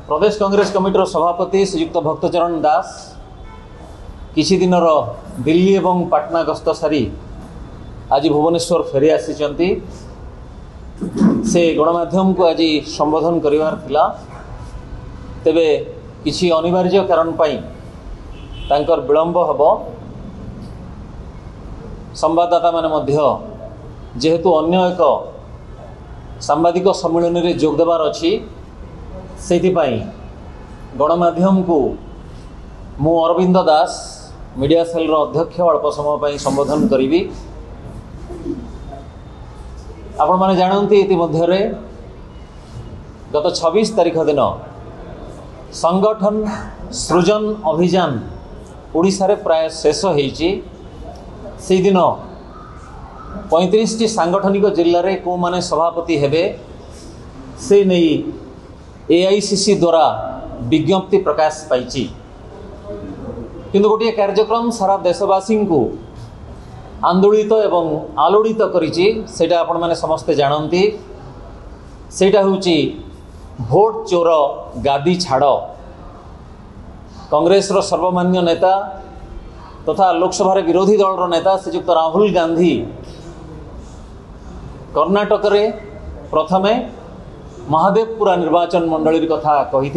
प्रदेश कांग्रेस कमिटर सभापति श्रीयुक्त भक्तचरण दास किछि दिनर दिल्ली एवं पाटना गस्त सारी आज भुवनेश्वर फेरी आसी से गणमाध्यम को आज संबोधन करिवार थिला। तेबे किछि अनिवार्य कारण पाई तांकर विलंब हबो। संवाददाता माने मध्य जेहेतु अन्य एक सांबादिक सम्मेलन में जोग देवार अछि सेथिपाई गणमाध्यम को मु अरविंद दास मीडिया सेल अध्यक्ष अल्प समय पर संबोधन करी। आपण माने जानते इतिमध्य गत 26 तारीख दिन संगठन सृजन अभियान ओडिशा रे प्राय शेष होईची। से दिन 35 सांगठनिक जिले में कौ माने सभापति हेबे से नहीं एआईसीसी द्वारा विज्ञप्ति प्रकाश पाई। किंतु गोटे कार्यक्रम सारा देशवासी को आंदोलित एवं आलोड़ित करिछि सेटा आपण माने समस्ते जानती। सेटा होउची भोट चोर गादी छाड़। कांग्रेस रो सर्वमान्य नेता तथा लोकसभा विरोधी दल नेता श्रीयुक्त राहुल गांधी कर्नाटक रे प्रथमे महादेवपुरा निर्वाचन मंडली कथा कही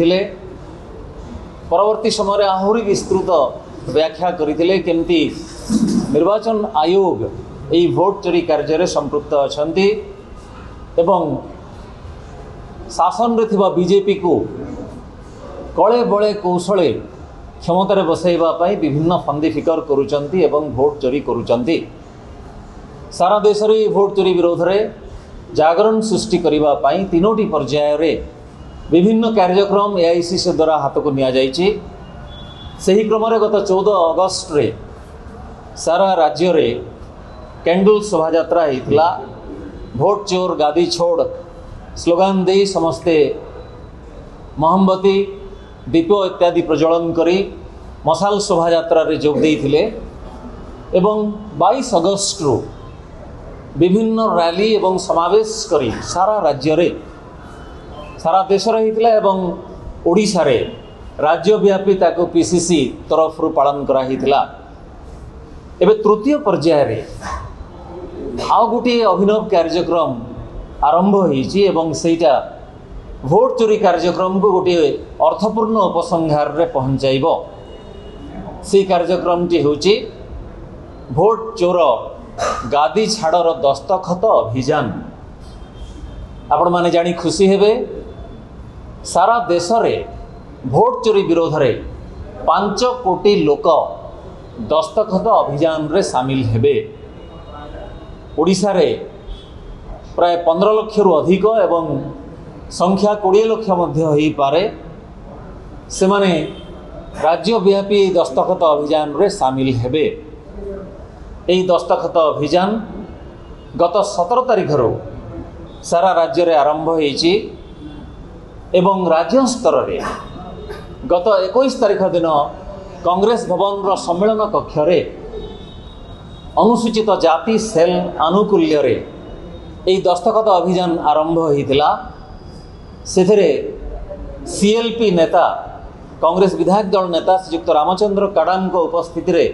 परवर्ती समय आहुरी विस्तृत व्याख्या करते केमती निर्वाचन आयोग यही भोट चोरी कार्य संपृक्त अछंती एवं शासन रे थिबा बीजेपी को कले बले कौशले क्षमतार बसैबा पाई विभिन्न फंदी फिकर करुचंती एवं भोट चोरी करुचंती। सारा देश रे भोट चोरी विरोध रे जागरण सृष्टि करिबा पाई तीनोटी पर्याय रे विभिन्न कार्यक्रम एआईसीसी द्वारा हाथ को निया जाइछि। सही क्रम रे गत 14 अगस्त रे सारा राज्य रे कैंडल शोभा यात्रा हेतिला। भोट चोर गादी छोड़ स्लोगान दे समस्ते मोमबत्ती दीप इत्यादि प्रज्वलन करी मशाल शोभा यात्रा रे जोग देइथिले एवं 22 अगस्त रु विभिन्न रैली एवं समावेश करी सारा राज्य रे सारा देश रे हेतिला एवं ओडिशा रे राज्यव्यापी ताको पीसीसी तरफ रु पालन करा हेतिला। एबे तृतीय पर्याय रे आउ गोटे अभिनव कार्यक्रम आरंभ होईची एवं सेटा भोट चोरी कार्यक्रम को गोटे अर्थपूर्ण उपसंहार रे पहुंचाइबो। से कार्यक्रम टी होची भोट चोर गादी छाड़र दस्तखत अभियान। आपण माने जानी खुशी हेबे सारा देश रे भोट चोरी विरोध रे 5 कोटी लोक दस्तखत अभियान रे शामिल हेबे। ओडिशा रे प्राय 15 लाख रु अधिक एवं संख्या 20 लाख मध्य होई पारे से माने राज्यव्यापी दस्तखत अभियान रे शामिल हेबे। यही दस्तखत अभियान गत 17 तारीख रो सारा राज्य रे आरंभ होईची एवं राज्य स्तर रे गत 21 तारीख दिन कांग्रेस भवन रो सम्मेलन कक्ष रे अनुसूचित जाति सेल आनुकूल्य रे यही दस्तखत अभियान आरंभ होईतिला। सेथरे सीएलपी नेता कांग्रेस विधायक दल नेता श्रीयुक्त रामचंद्र काडाम को उपस्थिति रे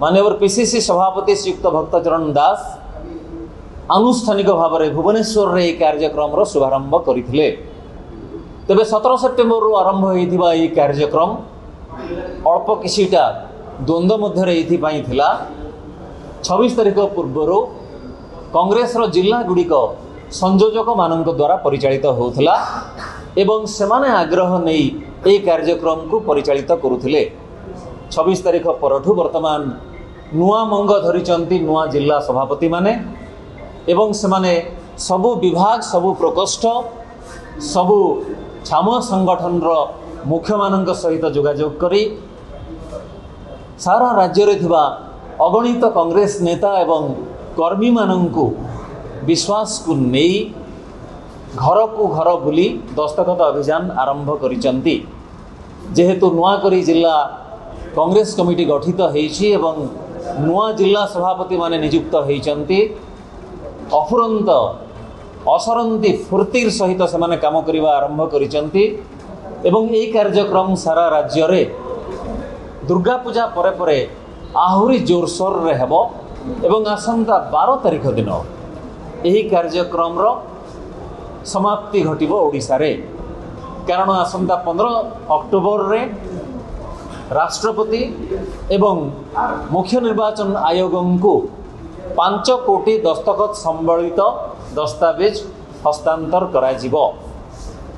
माननीय पीसीसी सभापति श्रीयुक्त भक्तचरण दास आनुष्ठानिक भाव में भुवनेश्वर रे कार्यक्रम रो शुभारंभ करथिले। तेबे 17 सेप्टेम्बर रु आरंभ होइथिबा ई कार्यक्रम अल्प किछिटा द्वंद्व मध्य रे इथि पाई थिला। 26 तारीख पूर्व कांग्रेस रो जिला गुड़िक संयोजक मानक द्वारा परिचालित होउथला एवं सेमाने आग्रह नहीं ए कार्यक्रम को परिचालित करुथिले। 26 तारीख परठू वर्तमान नुआ मंग धरिचंती नुआ जिला सभापति माने एवं सेमाने सबु विभाग सबु प्रकोष्ठ सबु छामुआ संगठन रो मुख्य मानक सहित जोगाजोग करी सारा राज्य रे थिबा अगणित कांग्रेस नेता एवं कर्मी माननकु विश्वास को नहीं घर को घर बुली दस्तखत अभियान आरंभ करिचंती। जेहेतु नुआकरी जिला कांग्रेस कमिटी गठित होईची एवं नुआ जिला सभापति माने नियुक्त होईचंती अफुरंत असरंती फुर्तिर सहित से काम करने आरंभ करिचंती एवं यही कार्यक्रम सारा राज्य रे दुर्गा पूजा परे परे आहुरी जोरसोर रे हेबो एवं आसंता 12 तारिख दिन यही कार्यक्रम रो समाप्ति घटिबो ओडिसा रे। कारण आसंता 15 अक्टोबर रे राष्ट्रपति एवं मुख्य निर्वाचन आयोग को 5 कोटी दस्तखत संबलित दस्तावेज हस्तांतर करा जिवो।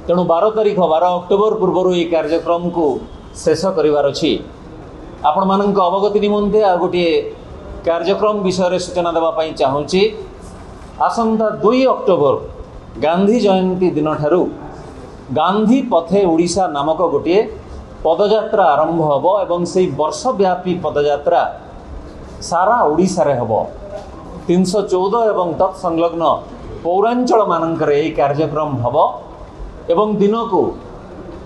तेणु 12 तारिख 12 अक्टोबर पूर्व ये कार्यक्रम को शेष करिवार अछि। आपण मानक अवगति निमंते आ गोटे कार्यक्रम विषय सूचना देवा पई चाहूची। आसंता 2 अक्टोबर गांधी जयंती दिन ठारू गांधी पथे ओडिशा नामक गोटे पदयात्रा आरंभ हबो एवं से वर्षव्यापी पदयात्रा सारा ओडिशा रे हबो। 314 एवं तत्संलग्न पौरांचल मानकर यह कार्यक्रम हबो एवं दिन को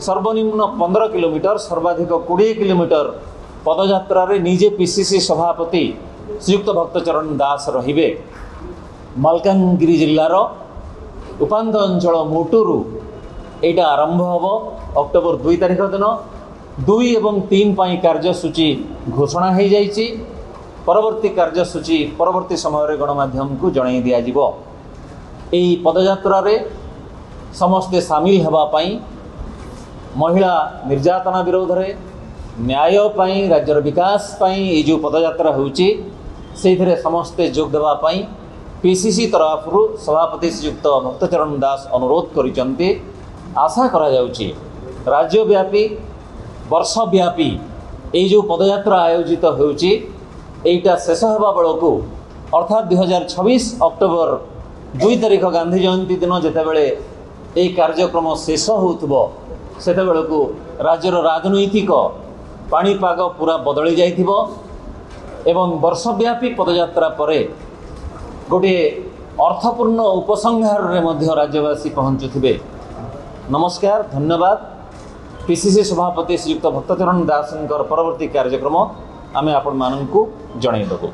सर्वनिम्न 15 किलोमीटर सर्वाधिक 20 किलोमीटर पदयात्रा रे निजे पीसीसी सभापति श्रीयुक्त भक्तचरण दास रहिबे। मालकानगिरी जिल्लार उपांत अंचल मोटुरु एटा आरंभ हबो अक्टोबर 2 तारिख दिन। 2 एवं 3 पाई कार्यसूची घोषणा हो जाइछि। परवर्ती कार्यसूची परवर्ती समय रे गणमाध्यम को जणाई दिया जिवो। एही पदयात्रा रे समस्ते सामिल हेबा पाई महिला निर्यातना विरोध रे न्याय पाई राज्यर विकास पाई ए जो पदयात्रा होउची सेथिरे समस्ते जोग देबा पाई पीसीसी तरफ सभापति श्रीयुक्त भक्तचरण दास अनुरोध करिसंती। आशा करा जाउची राज्यव्यापी वर्षव्यापी ए जो पदयात्रा आयोजित होउची एटा शेष हेबा बेलकू अर्थात 2026 अक्टोबर 2 तारिख गांधी जयंती दिन जेतेबेले ए कार्यक्रम शेष होउथबो सेतेबेलकू राज्यर राजनैतिक पाणीपाग पूरा बदली जाइथिबो एवं वर्षव्यापी पदयात्रा परे गोटे अर्थपूर्ण उपसंहार रे मध्य राज्यवासी पहुंचुथिबे। नमस्कार, धन्यवाद। पीसीसी सभापति श्रीयुक्त भक्तचरण दासंकर परवर्ती कार्यक्रम आमे आपण माननकु जणाइबो।